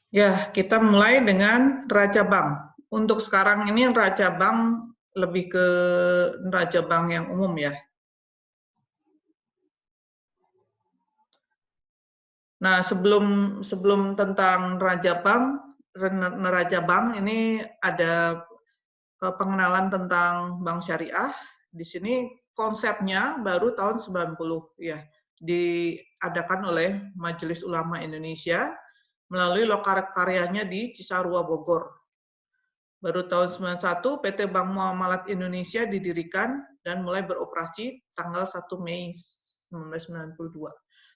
Ya, kita mulai dengan neraca bank. Untuk sekarang ini neraca bank lebih ke neraca bank yang umum ya. Nah, sebelum sebelum tentang neraca bank ini ada pengenalan tentang bank syariah. Di sini konsepnya baru tahun 90 ya. Diadakan oleh Majelis Ulama Indonesia melalui lokal karyanya di Cisarua Bogor. Baru tahun 91 PT Bank Muamalat Indonesia didirikan dan mulai beroperasi tanggal 1 Mei 1992.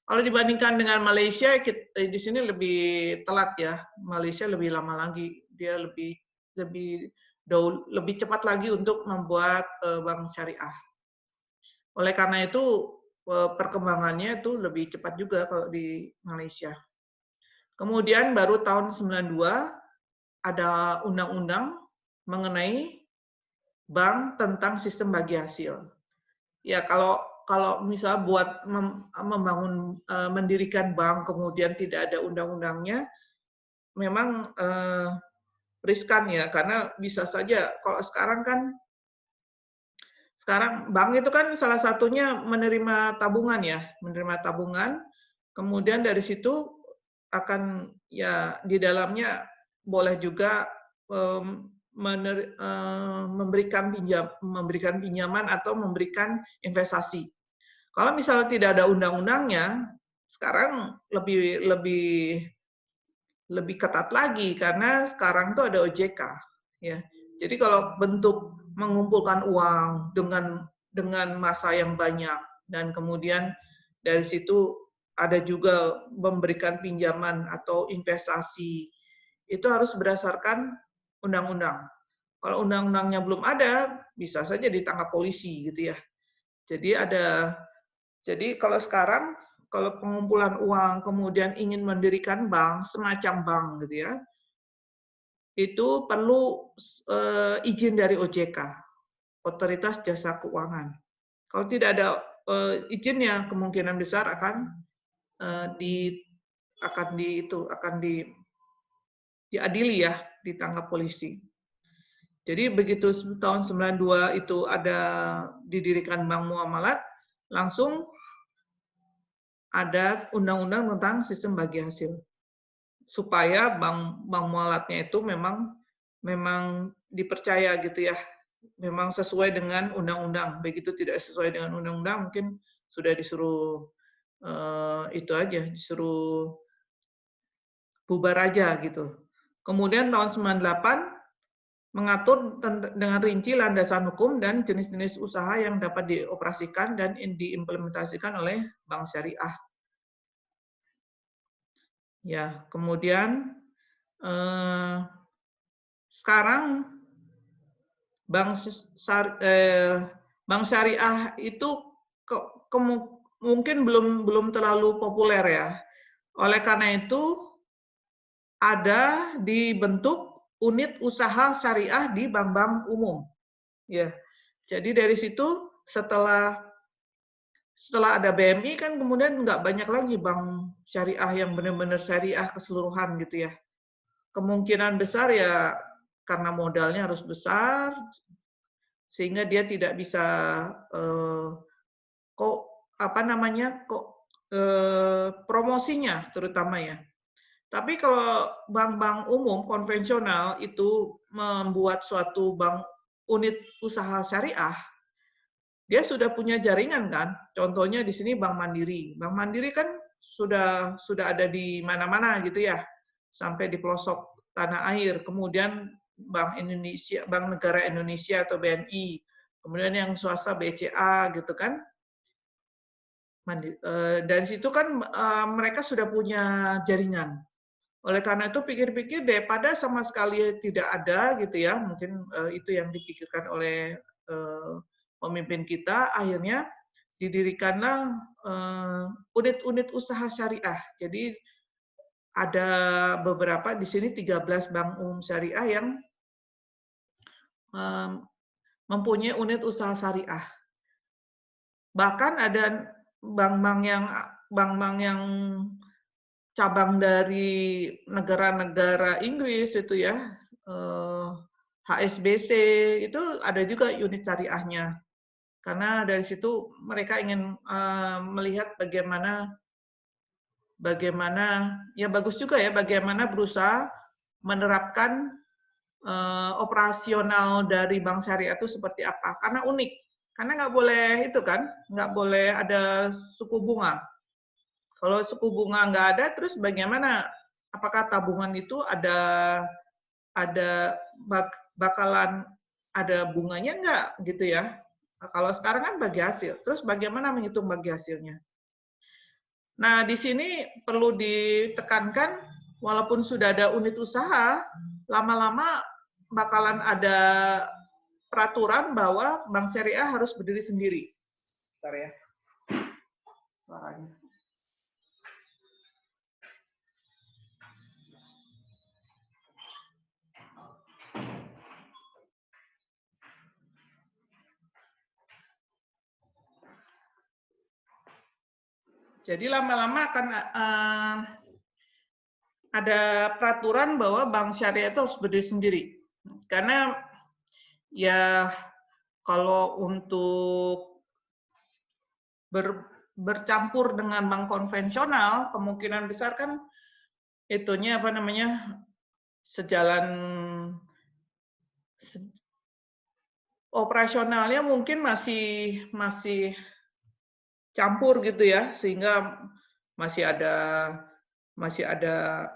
Kalau dibandingkan dengan Malaysia, di sini lebih telat ya. Malaysia lebih lama lagi. Dia lebih lebih cepat lagi untuk membuat bank syariah. Oleh karena itu perkembangannya itu lebih cepat juga kalau di Malaysia. Kemudian baru tahun 92 ada undang-undang mengenai bank tentang sistem bagi hasil. Ya kalau kalau misal buat membangun mendirikan bank kemudian tidak ada undang-undangnya, memang riskan ya karena bisa saja kalau sekarang bank itu kan salah satunya menerima tabungan ya, menerima tabungan, kemudian dari situ akan ya di dalamnya boleh juga memberikan pinjaman atau memberikan investasi. Kalau misalnya tidak ada undang-undangnya, sekarang lebih lebih lebih ketat lagi karena sekarang tuh ada OJK ya. Jadi kalau bentuk mengumpulkan uang dengan masa yang banyak dan kemudian dari situ ada juga memberikan pinjaman atau investasi itu harus berdasarkan undang-undang. Kalau undang-undangnya belum ada, bisa saja ditangkap polisi gitu ya. Jadi jadi kalau sekarang kalau pengumpulan uang kemudian ingin mendirikan bank, semacam bank gitu ya, itu perlu izin dari OJK, Otoritas Jasa Keuangan. Kalau tidak ada izinnya, kemungkinan besar akan eh, di akan diadili ya, ditangkap polisi. Jadi begitu tahun 92 itu ada didirikan Bank Muamalat, langsung ada undang-undang tentang sistem bagi hasil. Supaya bank mualatnya itu memang dipercaya gitu ya, memang sesuai dengan undang-undang. Begitu tidak sesuai dengan undang-undang, mungkin sudah disuruh itu aja, disuruh bubar aja gitu. Kemudian tahun 98 mengatur dengan rinci landasan hukum dan jenis-jenis usaha yang dapat dioperasikan dan diimplementasikan oleh bank syariah. Ya, kemudian eh, sekarang bank bank syariah itu ke, ke, mungkin belum terlalu populer ya. Oleh karena itu ada dibentuk unit usaha syariah di bank-bank umum. Ya, jadi dari situ setelah ada BMI kan kemudian nggak banyak lagi bank syariah yang benar-benar syariah keseluruhan gitu ya. Kemungkinan besar ya karena modalnya harus besar sehingga dia tidak bisa eh, kok apa namanya promosinya terutama ya. Tapi kalau bank-bank umum konvensional itu membuat suatu bank unit usaha syariah, dia sudah punya jaringan kan. Contohnya di sini Bank Mandiri. Bank Mandiri kan sudah ada di mana-mana gitu ya, sampai di pelosok tanah air. Kemudian Bank Indonesia, Bank Negara Indonesia atau BNI. Kemudian yang swasta BCA gitu kan. Dari situ kan mereka sudah punya jaringan. Oleh karena itu pikir-pikir daripada sama sekali tidak ada gitu ya, mungkin itu yang dipikirkan oleh pemimpin kita, akhirnya didirikanlah unit-unit usaha syariah. Jadi ada beberapa di sini 13 bank umum syariah yang mempunyai unit usaha syariah. Bahkan ada bank-bank yang cabang dari negara-negara Inggris itu ya, HSBC itu ada juga unit syariahnya. Karena dari situ mereka ingin melihat bagaimana ya bagus juga ya bagaimana berusaha menerapkan operasional dari bank syariah itu seperti apa. Karena unik. Karena nggak boleh itu kan, nggak boleh ada suku bunga. Kalau suku bunga nggak ada, terus bagaimana? Apakah tabungan itu ada bakalan ada bunganya nggak gitu ya? Nah, kalau sekarang kan bagi hasil. Terus bagaimana menghitung bagi hasilnya? Nah, di sini perlu ditekankan, walaupun sudah ada unit usaha, lama-lama bakalan ada peraturan bahwa bank syariah harus berdiri sendiri. Bentar ya. Suaranya. Jadi lama-lama akan ada peraturan bahwa bank syariah itu harus berdiri sendiri. Karena ya kalau untuk bercampur dengan bank konvensional, kemungkinan besar kan itunya apa namanya sejalan operasionalnya mungkin masih campur gitu ya, sehingga masih ada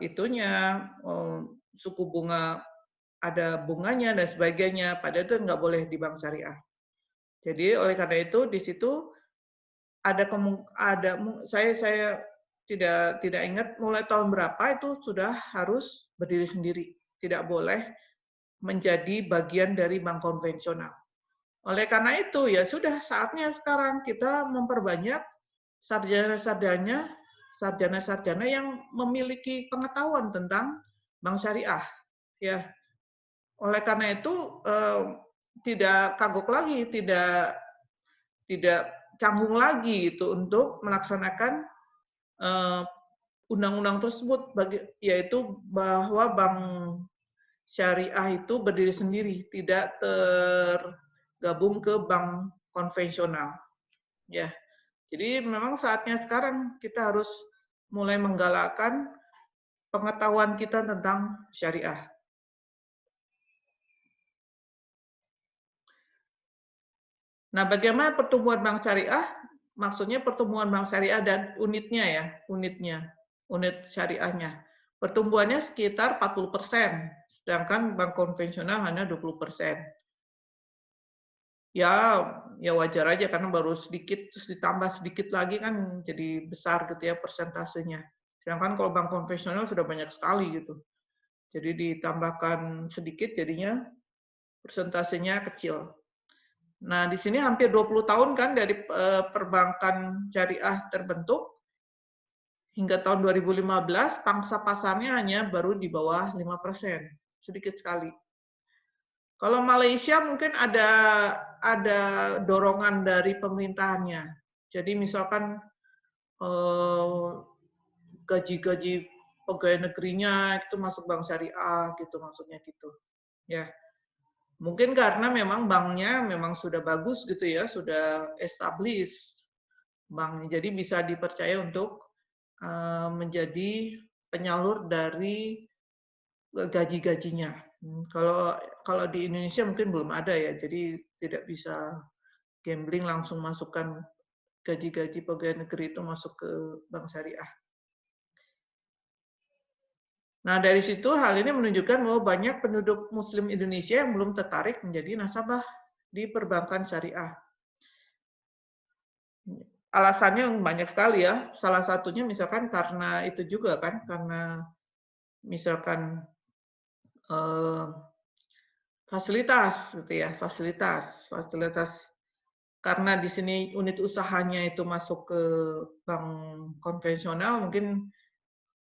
itunya suku bunga ada bunganya dan sebagainya. Padahal itu nggak boleh di bank syariah. Jadi oleh karena itu di situ ada saya tidak ingat mulai tahun berapa itu sudah harus berdiri sendiri, tidak boleh menjadi bagian dari bank konvensional. Oleh karena itu ya sudah saatnya sekarang kita memperbanyak sarjana-sarjana yang memiliki pengetahuan tentang bank syariah. Ya, oleh karena itu tidak kagok lagi, tidak canggung lagi itu untuk melaksanakan undang-undang tersebut, yaitu bahwa bank syariah itu berdiri sendiri, tidak tergabung ke bank konvensional. Ya, jadi memang saatnya sekarang kita harus mulai menggalakkan pengetahuan kita tentang syariah. Nah, bagaimana pertumbuhan bank syariah? Maksudnya pertumbuhan bank syariah dan unitnya ya, unit syariahnya. Pertumbuhannya sekitar 40%, sedangkan bank konvensional hanya 20%. Ya wajar aja karena baru sedikit terus ditambah sedikit lagi kan jadi besar gitu ya persentasenya. Sedangkan kalau bank konvensional sudah banyak sekali gitu. Jadi ditambahkan sedikit jadinya persentasenya kecil. Nah, di sini hampir 20 tahun kan dari perbankan syariah terbentuk hingga tahun 2015 pangsa pasarnya hanya baru di bawah 5%, sedikit sekali. Kalau Malaysia mungkin ada dorongan dari pemerintahannya. Jadi misalkan gaji-gaji pegawai negerinya itu masuk bank syariah gitu maksudnya gitu. Ya. Mungkin karena memang banknya memang sudah bagus gitu ya, sudah established banknya. Jadi bisa dipercaya untuk menjadi penyalur dari gaji-gajinya. Kalau di Indonesia mungkin belum ada ya, jadi tidak bisa gambling langsung masukkan gaji-gaji pegawai negeri itu masuk ke bank syariah. Nah, dari situ hal ini menunjukkan bahwa banyak penduduk Muslim Indonesia yang belum tertarik menjadi nasabah di perbankan syariah. Alasannya banyak sekali ya. Salah satunya misalkan karena itu juga kan, karena misalkan fasilitas gitu ya, fasilitas karena di sini unit usahanya itu masuk ke bank konvensional, mungkin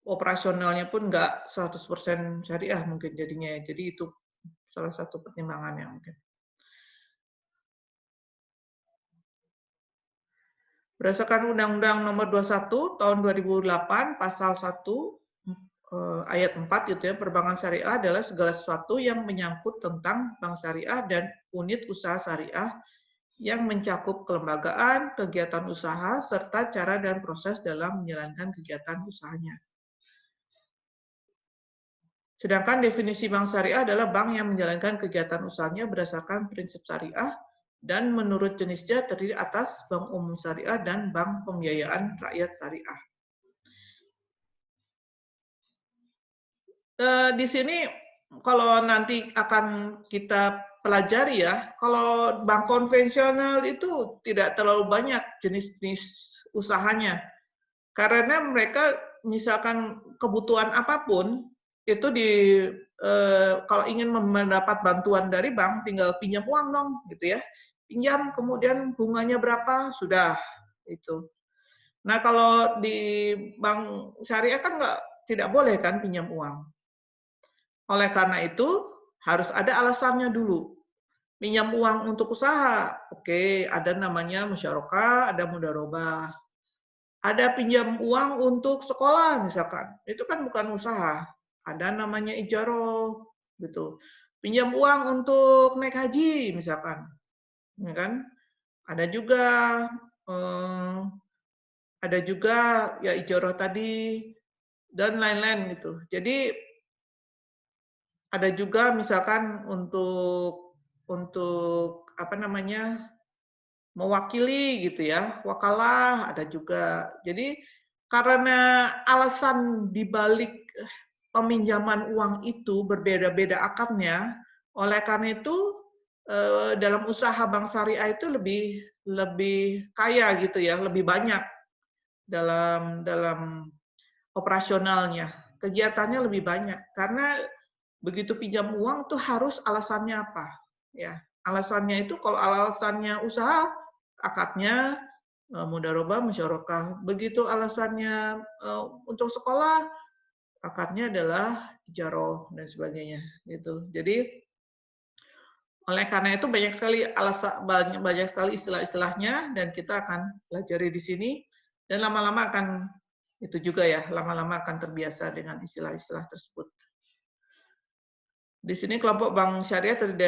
operasionalnya pun nggak 100% syariah mungkin jadinya ya. Jadi itu salah satu pertimbangannya mungkin. Berdasarkan Undang-Undang Nomor 21 Tahun 2008 Pasal 1 ayat 4 gitu ya, perbankan syariah adalah segala sesuatu yang menyangkut tentang bank syariah dan unit usaha syariah yang mencakup kelembagaan, kegiatan usaha, serta cara dan proses dalam menjalankan kegiatan usahanya. Sedangkan definisi bank syariah adalah bank yang menjalankan kegiatan usahanya berdasarkan prinsip syariah dan menurut jenisnya terdiri atas bank umum syariah dan bank pembiayaan rakyat syariah. Di sini kalau nanti akan kita pelajari ya, kalau bank konvensional itu tidak terlalu banyak jenis-jenis usahanya. Karena mereka misalkan kebutuhan apapun itu kalau ingin mendapat bantuan dari bank tinggal pinjam uang dong gitu ya. Pinjam kemudian bunganya berapa sudah itu. Nah, kalau di bank syariah kan tidak boleh kan pinjam uang. Oleh karena itu, harus ada alasannya dulu. Pinjam uang untuk usaha, oke, ada namanya musyarakah, ada mudharabah. Ada pinjam uang untuk sekolah misalkan, itu kan bukan usaha. Ada namanya ijaroh, gitu. Pinjam uang untuk naik haji misalkan, ya kan? Ada juga eh, ya ijaroh tadi dan lain-lain gitu. Jadi ada juga misalkan untuk apa namanya mewakili gitu ya, wakalah ada juga. Jadi karena alasan dibalik peminjaman uang itu berbeda-beda akarnya, oleh karena itu dalam usaha bank syariah itu lebih kaya gitu ya, lebih banyak dalam operasionalnya. Kegiatannya lebih banyak karena begitu pinjam uang tuh harus alasannya apa? Ya, alasannya itu kalau alasannya usaha, akadnya mudharabah musyarakah. Begitu alasannya untuk sekolah, akadnya adalah ijaroh dan sebagainya gitu. Jadi oleh karena itu banyak sekali istilah-istilahnya dan kita akan pelajari di sini dan lama-lama akan itu juga ya, lama-lama akan terbiasa dengan istilah-istilah tersebut. Di sini kelompok bank syariah terdiri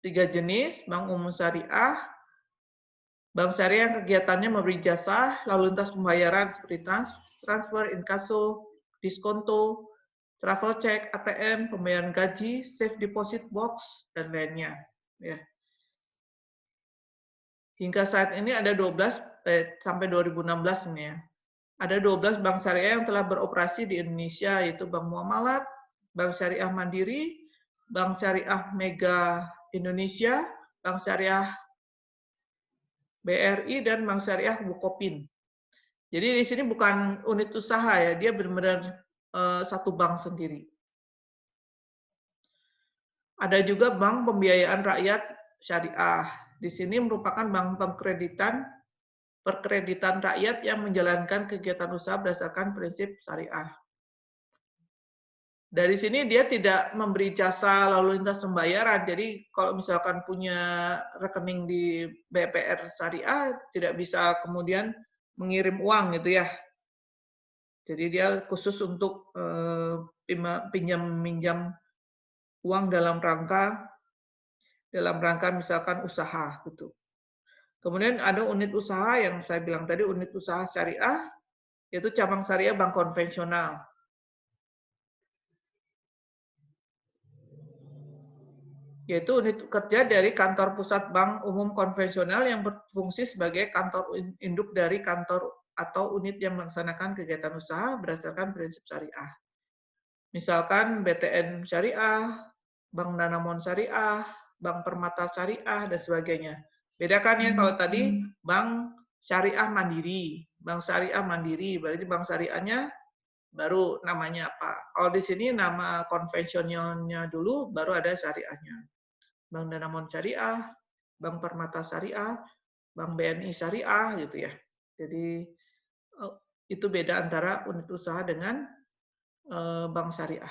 dari 3 jenis, bank umum syariah, bank syariah yang kegiatannya memberi jasa, lalu lintas pembayaran seperti transfer, inkaso, diskonto, travel check, ATM, pembayaran gaji, safe deposit box, dan lainnya. Ya. Hingga saat ini ada 12 sampai 2016 ini ya. Ada 12 bank syariah yang telah beroperasi di Indonesia, yaitu Bank Muamalat, Bank Syariah Mandiri, Bank Syariah Mega Indonesia, Bank Syariah BRI, dan Bank Syariah Bukopin. Jadi di sini bukan unit usaha ya, dia benar-benar satu bank sendiri. Ada juga Bank Pembiayaan Rakyat Syariah. Di sini merupakan bank perkreditan rakyat yang menjalankan kegiatan usaha berdasarkan prinsip syariah. Dari sini dia tidak memberi jasa lalu lintas pembayaran. Jadi kalau misalkan punya rekening di BPR Syariah, tidak bisa kemudian mengirim uang gitu ya. Jadi dia khusus untuk pinjam-minjam uang dalam rangka misalkan usaha gitu. Kemudian ada unit usaha yang saya bilang tadi, unit usaha syariah, yaitu cabang syariah bank konvensional. Yaitu unit kerja dari kantor pusat bank umum konvensional yang berfungsi sebagai kantor induk dari kantor atau unit yang melaksanakan kegiatan usaha berdasarkan prinsip syariah. Misalkan BTN Syariah, Bank Danamon Syariah, Bank Permata Syariah, dan sebagainya. Bedakan ya kalau tadi Bank Syariah Mandiri. Bank Syariah Mandiri, berarti bank syariahnya baru namanya apa. Kalau di sini nama konvensionalnya dulu, baru ada syariahnya. Bank Danamon Syariah, Bank Permata Syariah, Bank BNI Syariah gitu ya. Jadi itu beda antara unit usaha dengan bank syariah.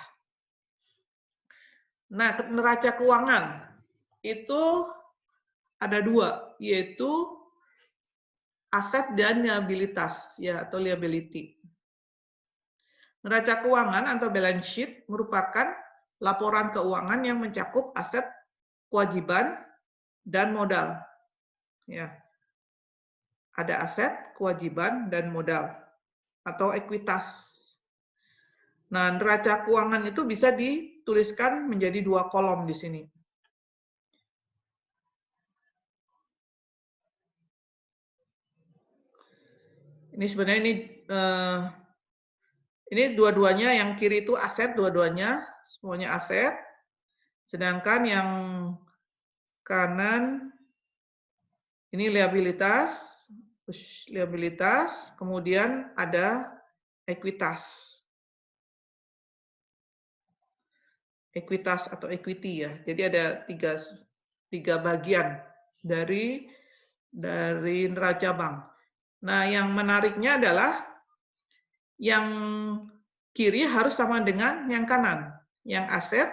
Nah, neraca keuangan itu ada 2, yaitu aset dan liabilitas ya atau liability. Neraca keuangan atau balance sheet merupakan laporan keuangan yang mencakup aset, kewajiban, dan modal. Ya. Ada aset, kewajiban, dan modal atau ekuitas. Nah, neraca keuangan itu bisa dituliskan menjadi 2 kolom di sini. Ini sebenarnya ini dua-duanya, yang kiri itu aset, dua-duanya, semuanya aset. Sedangkan yang kanan ini liabilitas, kemudian ada ekuitas. Ekuitas atau equity ya. Jadi ada tiga bagian dari neraca bank. Nah, yang menariknya adalah yang kiri harus sama dengan yang kanan. Yang aset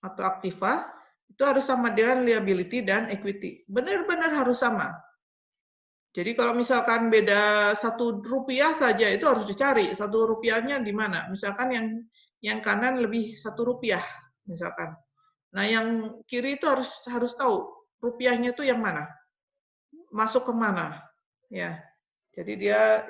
atau aktiva itu harus sama dengan liability dan equity. Benar-benar harus sama. Jadi kalau misalkan beda Rp1 saja itu harus dicari Rp1-nya di mana. Misalkan yang kanan lebih Rp1 misalkan. Nah, yang kiri itu harus tahu rupiahnya itu yang mana, masuk ke mana, ya. Jadi dia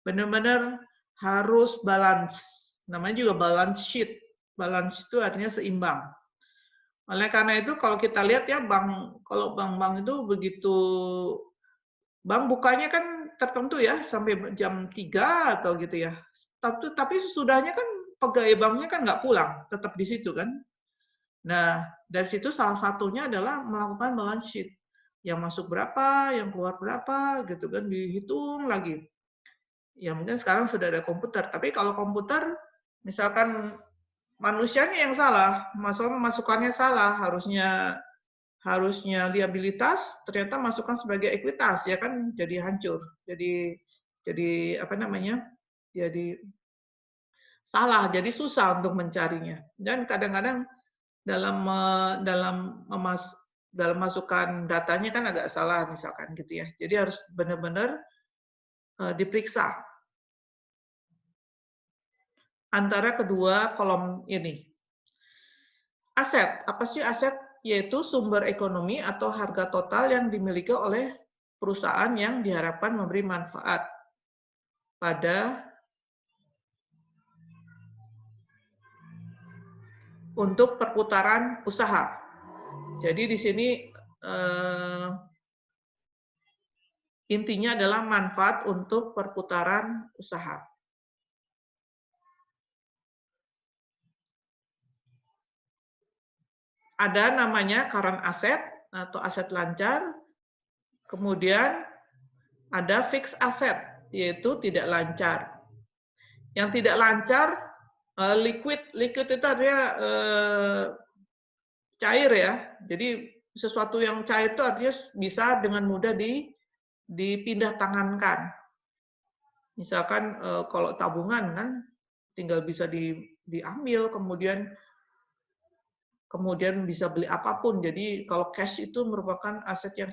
benar-benar harus balance. Namanya juga balance sheet. Balance itu artinya seimbang. Oleh karena itu kalau kita lihat ya kalau bank-bank itu begitu bank bukanya kan tertentu ya sampai jam 3 atau gitu ya. Tapi sesudahnya kan pegawai banknya kan nggak pulang, tetap di situ kan. Nah, dari situ salah satunya adalah melakukan balance sheet. Yang masuk berapa, yang keluar berapa, gitu kan, dihitung lagi. Ya mungkin sekarang sudah ada komputer, tapi kalau komputer, misalkan manusianya yang salah, masukannya salah, harusnya liabilitas, ternyata masukkan sebagai ekuitas, ya kan jadi hancur. Jadi apa namanya? Jadi salah, jadi susah untuk mencarinya. Dan kadang-kadang dalam masukkan datanya kan agak salah misalkan gitu ya. Jadi harus benar-benar diperiksa antara kedua kolom ini. Aset, apa sih aset? Yaitu sumber ekonomi atau harga total yang dimiliki oleh perusahaan yang diharapkan memberi manfaat pada untuk perputaran usaha. Jadi di sini intinya adalah manfaat untuk perputaran usaha. Ada namanya current asset atau aset lancar, kemudian ada fixed asset, yaitu tidak lancar. Yang tidak lancar, liquid itu artinya cair ya. Jadi sesuatu yang cair itu artinya bisa dengan mudah dipindah tangankan. Misalkan kalau tabungan kan tinggal bisa diambil, kemudian bisa beli apapun. Jadi kalau cash itu merupakan aset yang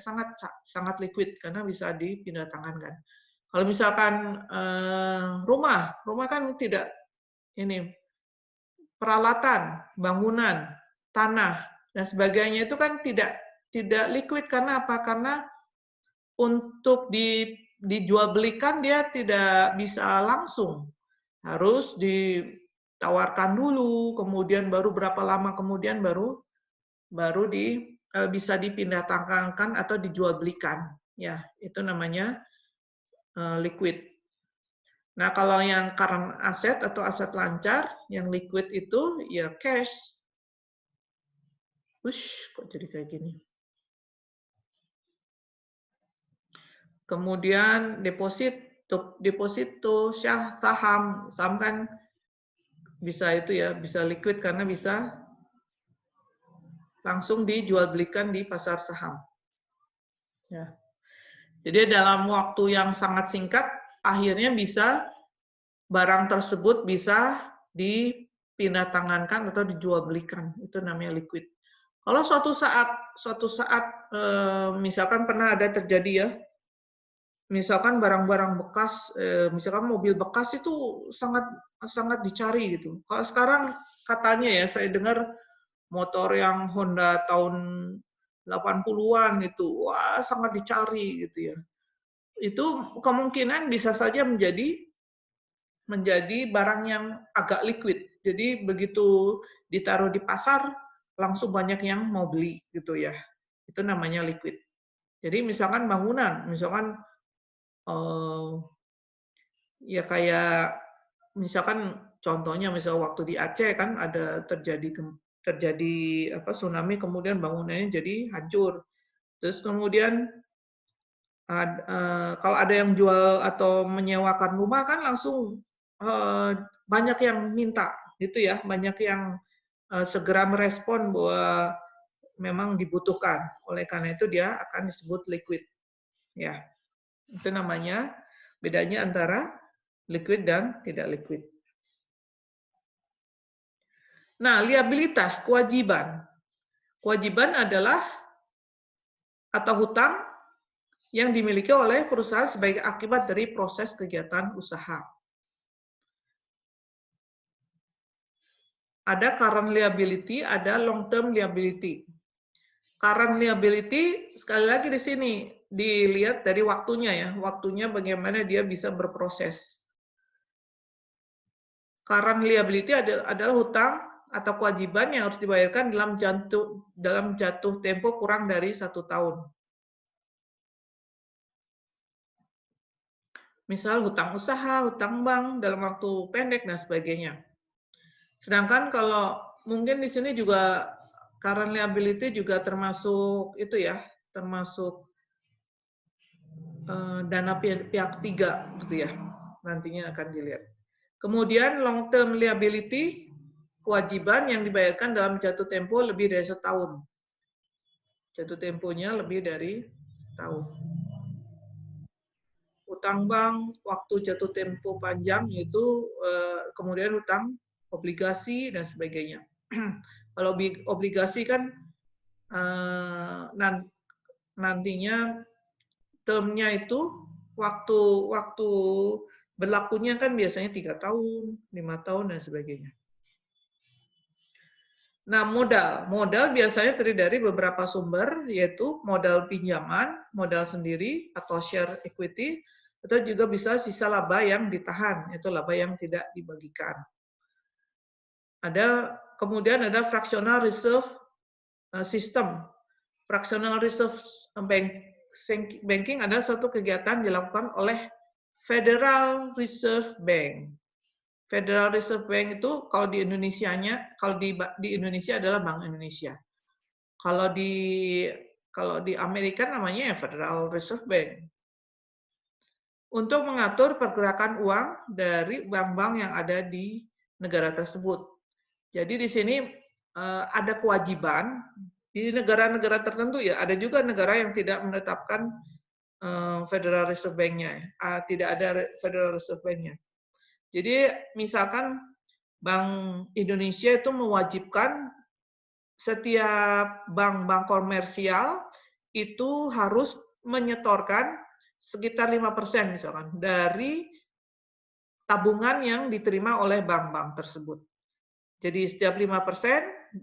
sangat liquid karena bisa dipindah tangankan. Kalau misalkan rumah kan tidak peralatan, bangunan, tanah dan sebagainya itu kan tidak liquid karena apa? Karena untuk dijual belikan dia tidak bisa langsung. Harus ditawarkan dulu, kemudian baru berapa lama kemudian baru bisa dipindah tangankan atau dijual belikan. Ya, itu namanya liquid. Nah, kalau yang current asset atau aset lancar, yang liquid itu ya cash. Kok jadi kayak gini? Kemudian deposito, saham kan bisa itu ya, bisa liquid karena bisa langsung dijual belikan di pasar saham. Ya. Jadi dalam waktu yang sangat singkat, akhirnya barang tersebut bisa dipindah tangankan atau dijual belikan. Itu namanya liquid. Kalau suatu saat misalkan pernah ada terjadi ya, misalkan barang-barang bekas, misalkan mobil bekas itu sangat sangat dicari gitu. Kalau sekarang katanya ya, saya dengar motor yang Honda tahun 80-an itu, wah sangat dicari gitu ya. Itu kemungkinan bisa saja menjadi barang yang agak liquid. Jadi begitu ditaruh di pasar, langsung banyak yang mau beli gitu ya. Itu namanya liquid. Jadi misalkan bangunan, misalkan ya kayak misalkan contohnya misal waktu di Aceh kan ada terjadi tsunami, kemudian bangunannya jadi hancur. Terus kemudian kalau ada yang jual atau menyewakan rumah kan langsung banyak yang minta gitu ya, banyak yang segera merespon bahwa memang dibutuhkan. Oleh karena itu dia akan disebut liquid ya. Itu namanya bedanya antara liquid dan tidak liquid. Nah, liabilitas, kewajiban. Kewajiban adalah atau hutang yang dimiliki oleh perusahaan sebagai akibat dari proses kegiatan usaha. Ada current liability, ada long term liability. Current liability sekali lagi di sini dilihat dari waktunya ya, waktunya bagaimana dia bisa berproses. Current liability adalah hutang atau kewajiban yang harus dibayarkan dalam jatuh tempo kurang dari 1 tahun. Misal hutang usaha, hutang bank dalam waktu pendek dan sebagainya. Sedangkan kalau mungkin di sini juga current liability juga termasuk itu ya, termasuk dana pihak ketiga gitu ya. Nantinya akan dilihat. Kemudian long term liability, kewajiban yang dibayarkan dalam jatuh tempo lebih dari setahun. Jatuh temponya lebih dari setahun. Utang bank, waktu jatuh tempo panjang yaitu kemudian utang obligasi dan sebagainya. Kalau obligasi kan nantinya termnya itu waktu berlakunya kan biasanya 3 tahun, 5 tahun dan sebagainya. Nah, modal biasanya terdiri dari beberapa sumber, yaitu modal pinjaman, modal sendiri atau share equity, atau juga bisa sisa laba yang ditahan, yaitu laba yang tidak dibagikan. Kemudian ada fractional reserve system. Fractional reserve banking adalah suatu kegiatan dilakukan oleh Federal Reserve Bank. Federal Reserve Bank itu kalau di Indonesia adalah Bank Indonesia. Kalau di Amerika namanya Federal Reserve Bank. Untuk mengatur pergerakan uang dari bank-bank yang ada di negara tersebut. Jadi di sini ada kewajiban di negara-negara tertentu ya. Ada juga negara yang tidak menetapkan Federal Reserve Bank-nya, tidak ada Federal Reserve Bank-nya. Jadi misalkan Bank Indonesia itu mewajibkan setiap bank-bank komersial itu harus menyetorkan sekitar 5% misalkan dari tabungan yang diterima oleh bank-bank tersebut. Jadi setiap 5%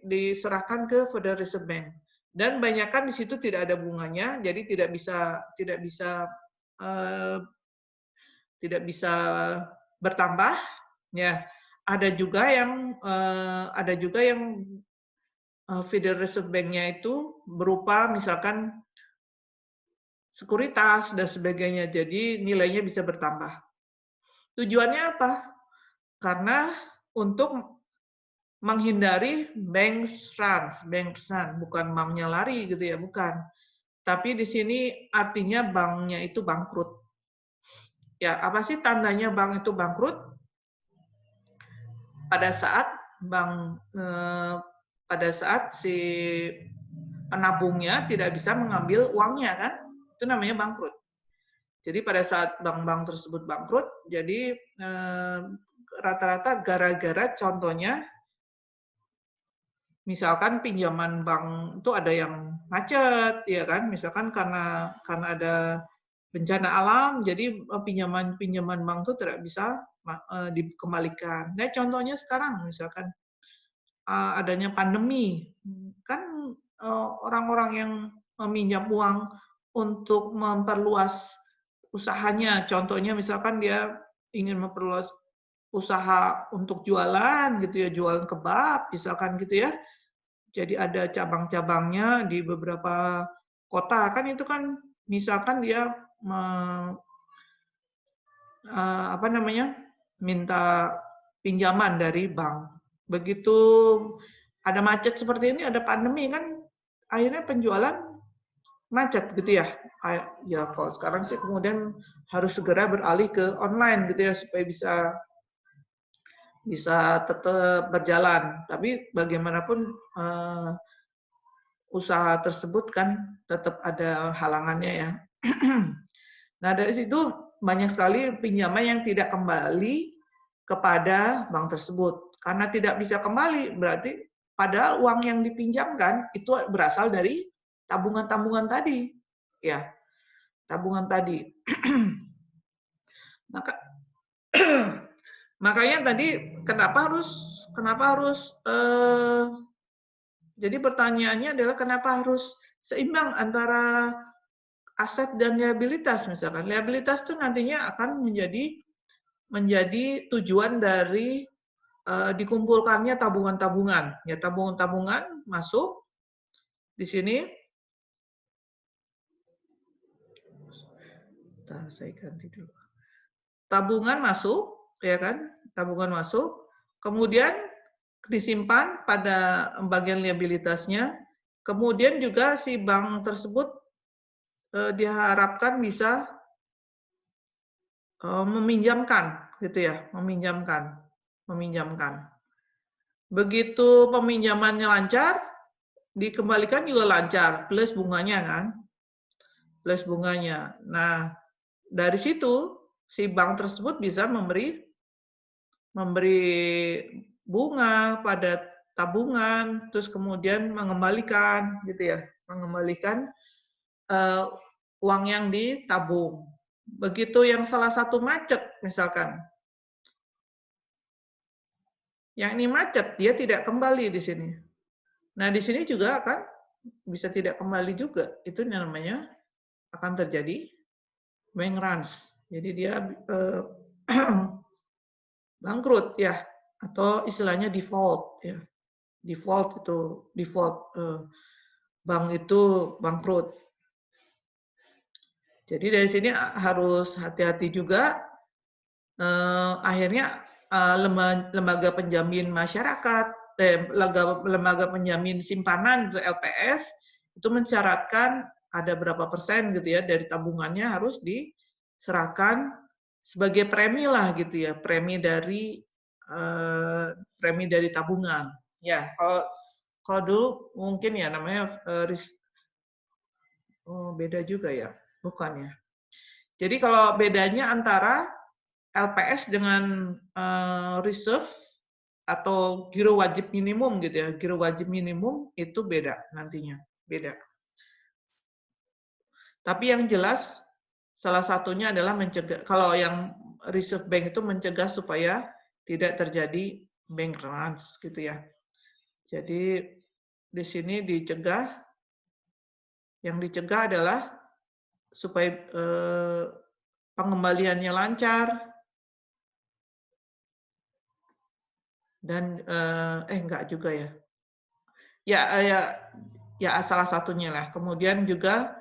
diserahkan ke Federal Reserve Bank. Dan banyakkan di situ tidak ada bunganya, jadi tidak bisa bertambah. Ya, ada juga yang Federal Reserve Bank-nya itu berupa misalkan sekuritas dan sebagainya. Jadi nilainya bisa bertambah. Tujuannya apa? Karena untuk menghindari bank run, bukan banknya lari gitu ya, bukan. Tapi di sini artinya banknya itu bangkrut. Ya, apa sih tandanya bank itu bangkrut? Pada saat si penabungnya tidak bisa mengambil uangnya kan, itu namanya bangkrut. Jadi pada saat bank-bank tersebut bangkrut, jadi rata-rata gara-gara contohnya, misalkan pinjaman bank itu ada yang macet, ya kan? Misalkan karena ada bencana alam, jadi pinjaman bank itu tidak bisa dikembalikan. Nah, contohnya sekarang misalkan adanya pandemi, kan orang-orang yang meminjam uang untuk memperluas usahanya, contohnya misalkan dia ingin memperluas usaha untuk jualan gitu ya, jualan kebab misalkan gitu ya. Jadi ada cabang-cabangnya di beberapa kota, kan itu kan misalkan dia apa namanya, minta pinjaman dari bank. Begitu ada macet seperti ini, ada pandemi kan, akhirnya penjualan macet gitu ya. Ya kalau sekarang sih kemudian harus segera beralih ke online gitu ya supaya bisa tetap berjalan. Tapi bagaimanapun usaha tersebut kan tetap ada halangannya ya. Nah, dari situ banyak sekali pinjaman yang tidak kembali kepada bank tersebut. Karena tidak bisa kembali, berarti padahal uang yang dipinjamkan itu berasal dari tabungan-tabungan tadi. Ya, tabungan tadi. Maka makanya tadi kenapa harus jadi pertanyaannya adalah kenapa harus seimbang antara aset dan liabilitas misalkan. Liabilitas itu nantinya akan menjadi tujuan dari dikumpulkannya tabungan-tabungan. Ya, tabungan-tabungan masuk di sini. Bentar, saya ganti dulu. Tabungan masuk, ya kan? Tabungan masuk. Kemudian disimpan pada bagian liabilitasnya. Kemudian juga si bank tersebut diharapkan bisa meminjamkan, gitu ya, meminjamkan. Begitu peminjamannya lancar, dikembalikan juga lancar, plus bunganya kan, plus bunganya. Nah, dari situ si bank tersebut bisa memberi bunga pada tabungan, terus kemudian mengembalikan, gitu ya, mengembalikan uang yang ditabung. Begitu yang salah satu macet, misalkan, yang ini macet, dia tidak kembali di sini. Nah, di sini juga akan bisa tidak kembali juga. Itu namanya akan terjadi bank runs. Jadi dia bangkrut ya, atau istilahnya default ya. Default itu bank itu bangkrut. Jadi dari sini harus hati-hati juga. Akhirnya lembaga penjamin masyarakat, lembaga penjamin simpanan LPS itu mensyaratkan ada berapa persen gitu ya dari tabungannya harus diserahkan sebagai premi lah gitu ya, premi dari tabungan. Ya, kalau dulu mungkin ya namanya beda juga ya, bukan ya. Jadi kalau bedanya antara LPS dengan reserve atau giro wajib minimum gitu ya, giro wajib minimum itu beda nantinya, beda. Tapi yang jelas salah satunya adalah mencegah, kalau yang reserve bank itu mencegah supaya tidak terjadi bank runs gitu ya. Jadi di sini yang dicegah adalah supaya pengembaliannya lancar dan enggak juga ya. Ya salah satunya lah. Kemudian juga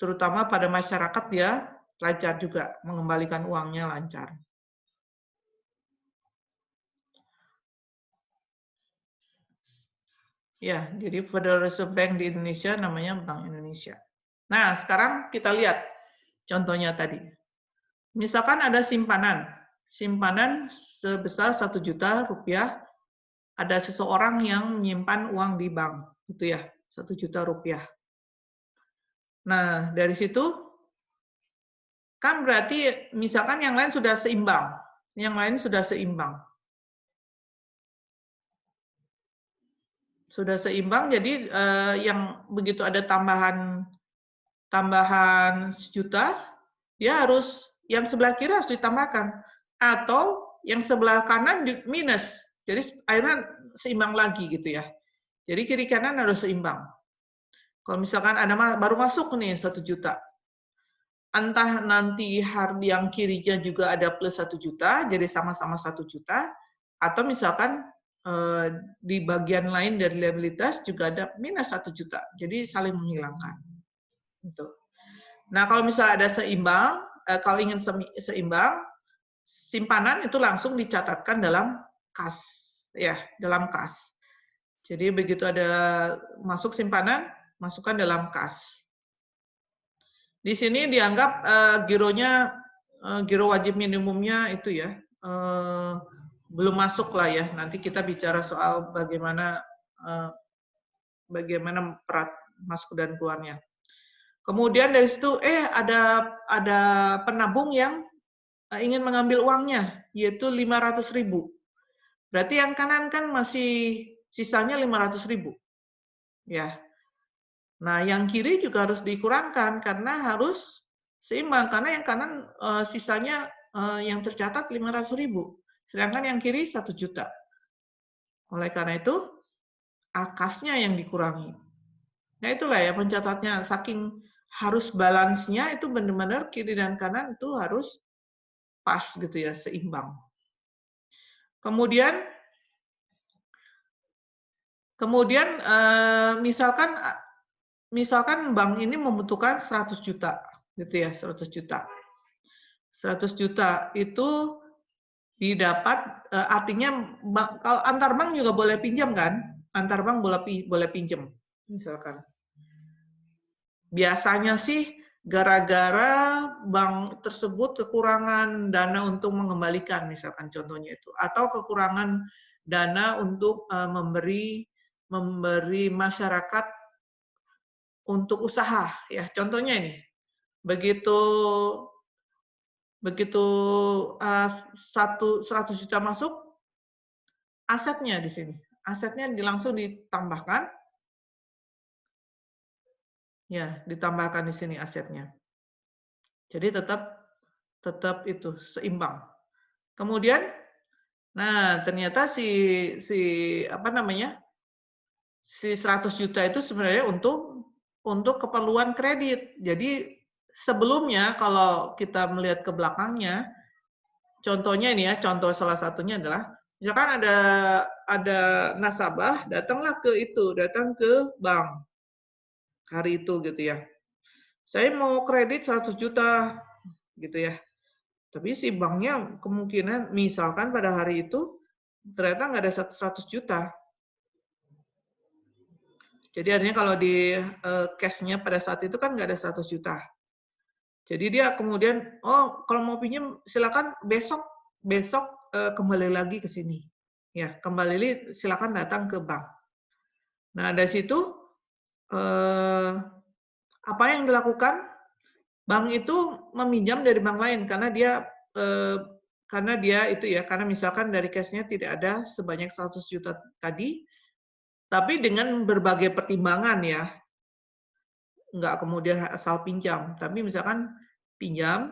terutama pada masyarakat dia lancar juga, mengembalikan uangnya lancar. Ya, jadi Federal Reserve Bank di Indonesia namanya Bank Indonesia. Nah, sekarang kita lihat contohnya tadi. Misalkan ada simpanan sebesar 1 juta rupiah, ada seseorang yang menyimpan uang di bank, gitu ya, 1 juta rupiah. Nah, dari situ kan berarti misalkan yang lain sudah seimbang, sudah seimbang, jadi yang begitu ada tambahan 1 juta, dia harus yang sebelah kiri harus ditambahkan atau yang sebelah kanan di minus. Jadi akhirnya seimbang lagi gitu ya. Jadi kiri kanan harus seimbang. Kalau misalkan ada baru masuk nih 1 juta, entah nanti hari yang kirinya juga ada plus 1 juta, jadi sama-sama 1 juta, atau misalkan di bagian lain dari liabilitas juga ada minus 1 juta, jadi saling menghilangkan. Gitu. Nah kalau misalnya ada seimbang, kalau ingin seimbang, simpanan itu langsung dicatatkan dalam kas, ya, dalam kas. Jadi begitu ada masuk simpanan, masukkan dalam kas. Di sini dianggap gironya, giro wajib minimumnya itu ya, belum masuk lah ya. Nanti kita bicara soal bagaimana perat masuk dan keluarnya. Kemudian dari situ, ada penabung yang ingin mengambil uangnya, yaitu 500.000. Berarti yang kanan kan masih sisanya 500.000. Ya. Nah, yang kiri juga harus dikurangkan karena harus seimbang karena yang kanan sisanya yang tercatat 500.000, sedangkan yang kiri 1 juta. Oleh karena itu, kasnya yang dikurangi. Nah, itulah ya pencatatnya, saking harus balance-nya itu benar-benar kiri dan kanan itu harus pas gitu ya, seimbang. Kemudian misalkan bank ini membutuhkan 100 juta gitu ya, 100 juta. 100 juta itu didapat, artinya kalau antar bank juga boleh pinjam kan? Antar bank boleh pinjam misalkan. Biasanya sih gara-gara bank tersebut kekurangan dana untuk mengembalikan misalkan contohnya itu, atau kekurangan dana untuk memberi masyarakat untuk usaha ya. Contohnya ini, begitu 100 juta masuk, asetnya di sini. Asetnya langsung ditambahkan. Ya, ditambahkan di sini asetnya. Jadi tetap itu seimbang. Kemudian nah, ternyata si 100 juta itu sebenarnya untuk keperluan kredit. Jadi sebelumnya kalau kita melihat ke belakangnya, contohnya ini ya, contoh salah satunya adalah misalkan ada nasabah datang ke bank hari itu gitu ya. Saya mau kredit 100 juta gitu ya. Tapi si banknya kemungkinan misalkan pada hari itu ternyata nggak ada 100 juta. Jadi artinya kalau di cash-nya pada saat itu kan nggak ada 100 juta. Jadi dia kemudian, oh kalau mau pinjam silakan besok kembali lagi ke sini. Ya, silakan datang ke bank. Nah, dari situ apa yang dilakukan? Bank itu meminjam dari bank lain karena karena misalkan dari cash-nya tidak ada sebanyak 100 juta tadi, tapi dengan berbagai pertimbangan ya. Nggak kemudian asal pinjam, tapi misalkan pinjam,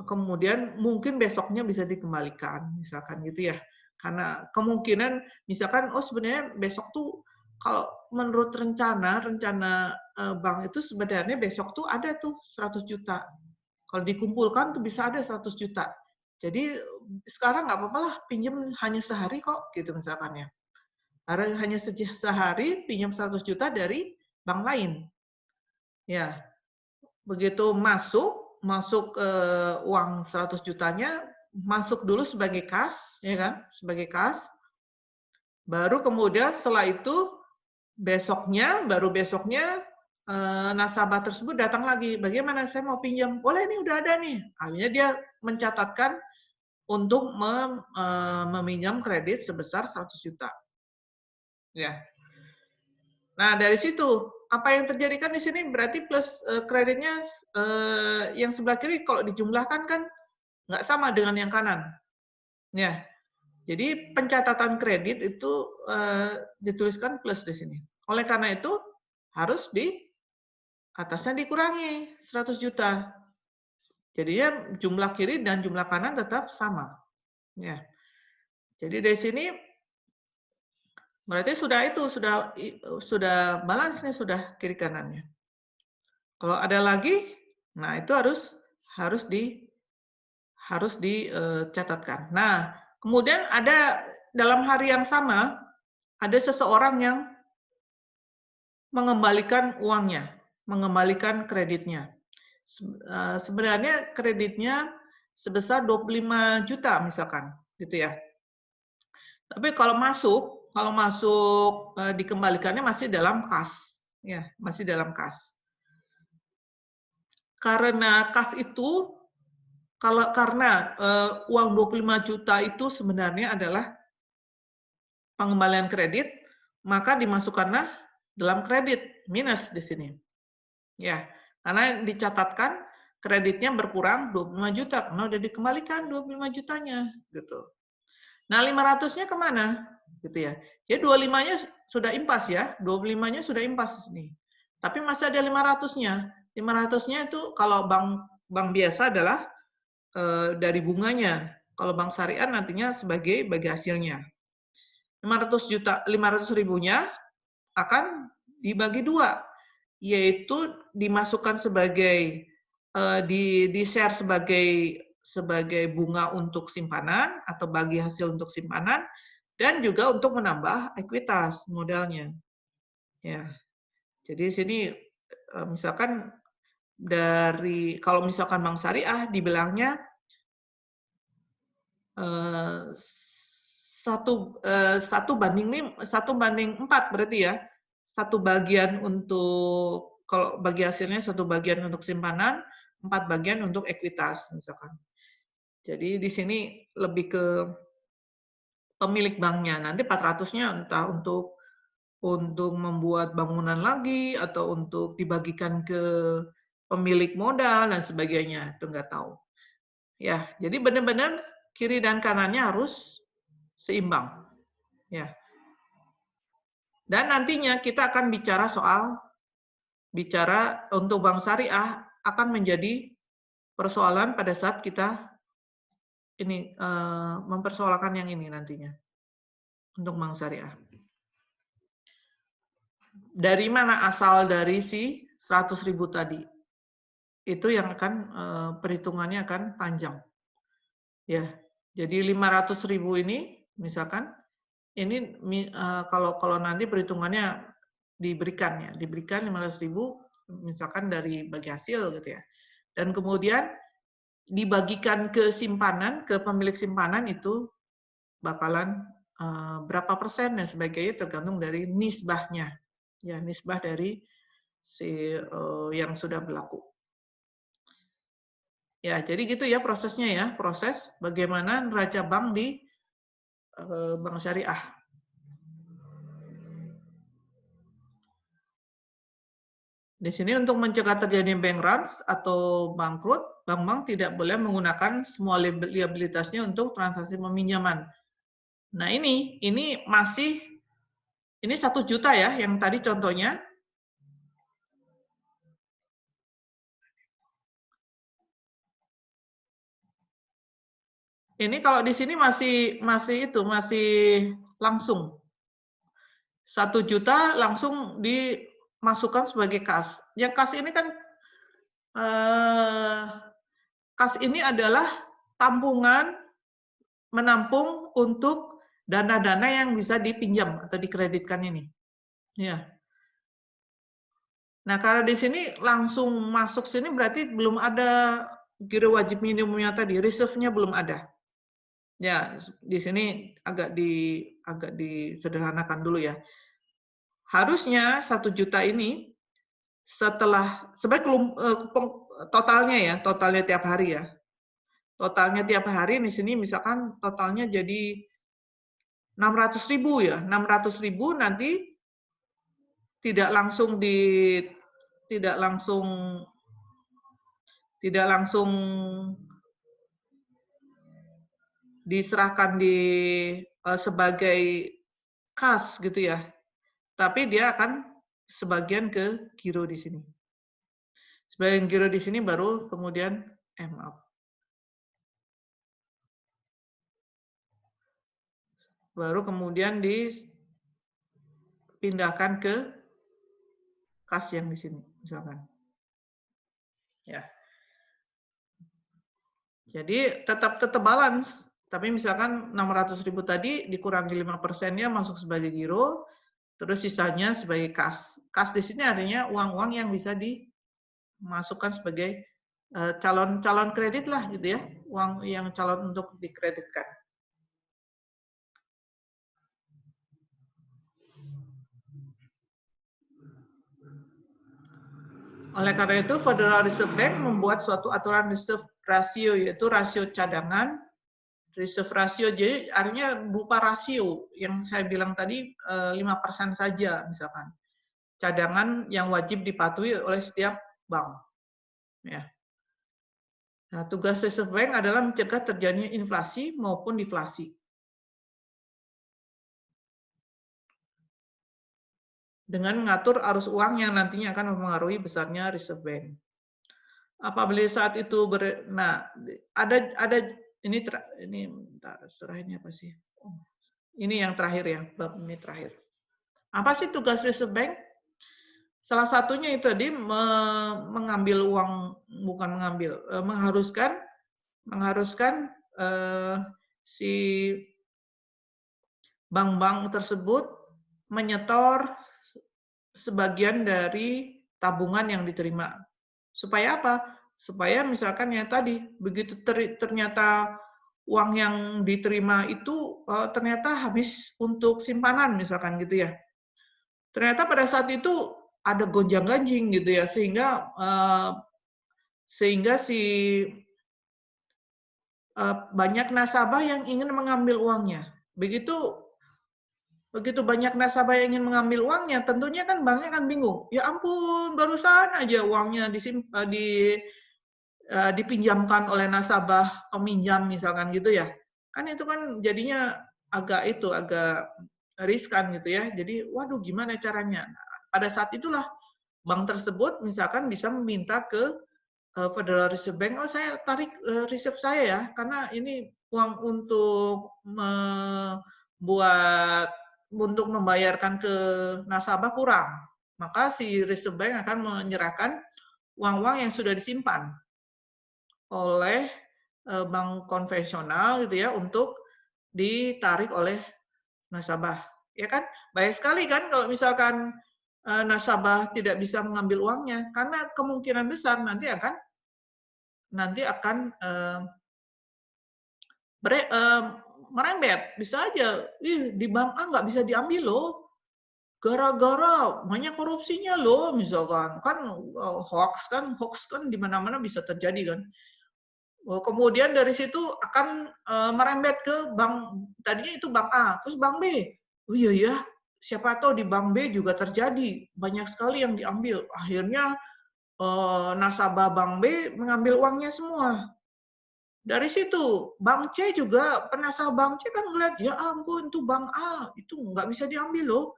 kemudian mungkin besoknya bisa dikembalikan, misalkan gitu ya. Karena kemungkinan misalkan, sebenarnya besok tuh kalau menurut rencana bank itu sebenarnya besok tuh ada tuh 100 juta. Kalau dikumpulkan tuh bisa ada 100 juta. Jadi sekarang nggak apa-apa lah pinjam hanya sehari kok gitu misalkan ya. Hanya sehari pinjam 100 juta dari bank lain. Ya, begitu masuk uang 100 jutanya, masuk dulu sebagai kas, ya kan? Sebagai kas. Baru kemudian setelah itu baru besoknya nasabah tersebut datang lagi. Bagaimana saya mau pinjam? Boleh nih udah ada nih. Akhirnya dia mencatatkan untuk meminjam kredit sebesar 100 juta. Ya. Nah, dari situ apa yang terjadi kan di sini berarti plus kreditnya yang sebelah kiri kalau dijumlahkan kan nggak sama dengan yang kanan. Ya. Jadi pencatatan kredit itu dituliskan plus di sini. Oleh karena itu harus di atasnya dikurangi 100 juta. Jadinya jumlah kiri dan jumlah kanan tetap sama. Ya. Jadi dari sini berarti sudah balance nih, sudah kiri kanannya. Kalau ada lagi, nah itu harus dicatatkan. Nah, kemudian ada dalam hari yang sama ada seseorang yang mengembalikan uangnya, mengembalikan kreditnya. Sebenarnya kreditnya sebesar 25 juta misalkan, gitu ya. Tapi kalau masuk dikembalikannya masih dalam kas, ya, masih dalam kas. Karena kas itu karena uang 25 juta itu sebenarnya adalah pengembalian kredit, maka dimasukkanlah dalam kredit minus di sini. Ya, karena dicatatkan kreditnya berkurang 25 juta karena udah dikembalikan 25 jutanya gitu. Nah, 500-nya kemana? Gitu ya. Jadi 25-nya sudah impas ya, 25-nya sudah impas nih. Tapi masih ada 500-nya. 500-nya itu kalau bank biasa adalah dari bunganya. Kalau bank syariah nantinya sebagai bagi hasilnya. 500 ribunya akan dibagi dua, yaitu dimasukkan sebagai di share sebagai bunga untuk simpanan atau bagi hasil untuk simpanan, dan juga untuk menambah ekuitas modalnya. Ya, jadi sini misalkan kalau misalkan bank syariah dibilangnya satu banding 4 berarti ya, satu bagian untuk kalau bagi hasilnya satu bagian untuk simpanan, 4 bagian untuk ekuitas misalkan. Jadi di sini lebih ke pemilik banknya. Nanti 400-nya entah untuk membuat bangunan lagi atau untuk dibagikan ke pemilik modal dan sebagainya, itu nggak tahu. Ya, jadi benar-benar kiri dan kanannya harus seimbang. Ya. Dan nantinya kita akan bicara untuk bank syariah akan menjadi persoalan pada saat kita ini mempersoalkan yang ini nantinya untuk bank syariah. Dari mana asal dari si 100.000 tadi? Itu yang akan perhitungannya akan panjang. Ya. Jadi 500.000 ini misalkan ini kalau nanti perhitungannya diberikan 500.000 misalkan dari bagi hasil gitu ya. Dan kemudian dibagikan ke simpanan, ke pemilik simpanan itu bakalan berapa persen dan sebagainya tergantung dari nisbahnya. Ya, nisbah dari si yang sudah berlaku. Ya, jadi gitu ya prosesnya ya, proses bagaimana neraca bank di bank syariah. Di sini untuk mencegah terjadi bank runs atau bangkrut, bank-bank tidak boleh menggunakan semua liabilitasnya untuk transaksi peminjaman. Nah ini masih, ini 1 juta ya, yang tadi contohnya. Ini kalau di sini masih langsung. 1 juta langsung dimasukkan sebagai kas. Yang kas ini kan, kas ini adalah tabungan menampung untuk dana-dana yang bisa dipinjam atau dikreditkan ini. Ya. Nah, karena di sini langsung masuk sini berarti belum ada giro wajib minimumnya tadi, reserve-nya belum ada. Ya, di sini agak disederhanakan dulu ya. Harusnya 1 juta ini sebenarnya totalnya tiap hari ya. Totalnya tiap hari di sini misalkan totalnya jadi 600.000 ya. 600.000 nanti tidak langsung diserahkan sebagai kas gitu ya. Tapi dia akan sebagian ke giro di sini. Sebagian giro di sini baru kemudian maaf. Baru kemudian dipindahkan ke kas yang di sini, misalkan. Ya. Jadi tetap balance, tapi misalkan 600.000 tadi dikurangi 5%-nya masuk sebagai giro, terus sisanya sebagai kas. Kas di sini artinya uang-uang yang bisa dimasukkan sebagai calon kredit lah gitu ya, uang yang calon untuk dikreditkan. Oleh karena itu, Federal Reserve Bank membuat suatu aturan reserve ratio, yaitu rasio cadangan, reserve ratio, jadi artinya berupa rasio yang saya bilang tadi 5% saja misalkan. Cadangan yang wajib dipatuhi oleh setiap bank. Ya. Nah, tugas Reserve Bank adalah mencegah terjadinya inflasi maupun deflasi. Dengan mengatur arus uang yang nantinya akan mempengaruhi besarnya Reserve Bank. Apabila saat itu nah ada ini bentar, setelahnya apa sih? Oh, ini yang terakhir ya, bab ini terakhir. Apa sih tugas Reserve Bank? Salah satunya itu tadi mengambil uang, bukan mengambil, mengharuskan si bank-bank tersebut menyetor sebagian dari tabungan yang diterima. Supaya apa? Supaya misalkan ya tadi, begitu ternyata uang yang diterima itu ternyata habis untuk simpanan misalkan gitu ya. Ternyata pada saat itu ada gonjang-ganjing gitu ya, sehingga banyak nasabah yang ingin mengambil uangnya. Begitu banyak nasabah yang ingin mengambil uangnya, tentunya kan banknya kan bingung. Ya ampun, barusan aja uangnya dipinjamkan oleh nasabah peminjam misalkan gitu ya. Kan itu kan jadinya agak riskan gitu ya. Jadi waduh gimana caranya? Nah, pada saat itulah bank tersebut misalkan bisa meminta ke Federal Reserve Bank, oh saya tarik reserve saya ya, karena ini uang untuk membayarkan ke nasabah kurang. Maka si Reserve Bank akan menyerahkan uang-uang yang sudah disimpan oleh bank konvensional gitu ya untuk ditarik oleh nasabah. Ya kan? Baik sekali kan kalau misalkan nasabah tidak bisa mengambil uangnya karena kemungkinan besar nanti akan merembet. Bisa aja, di bank A nggak bisa diambil loh, gara-gara banyak korupsinya loh, misalkan. Kan hoax kan di mana-mana bisa terjadi kan. Kemudian dari situ akan merembet ke bank, tadinya itu bank A, terus bank B. Oh iya ya, siapa tahu di bank B juga terjadi, banyak sekali yang diambil. Akhirnya nasabah bank B mengambil uangnya semua. Dari situ, bank C juga, penasabah bank C kan ngeliat, ya ampun, itu bank A, itu nggak bisa diambil loh.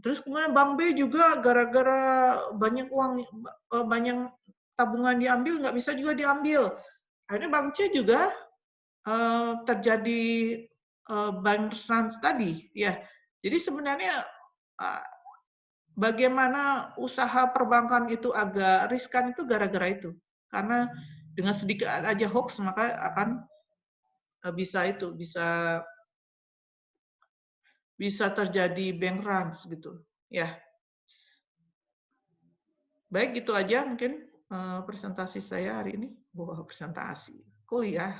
Terus kemudian bank B juga gara-gara banyak uang, banyak tabungan diambil, nggak bisa juga diambil. Akhirnya bank C juga terjadi bankruptcy tadi. Ya, jadi sebenarnya bagaimana usaha perbankan itu agak riskan itu gara-gara itu. Karena dengan sedikit aja hoax maka akan bisa terjadi bank runs gitu. Ya, baik itu aja mungkin presentasi saya hari ini. Presentasi kuliah.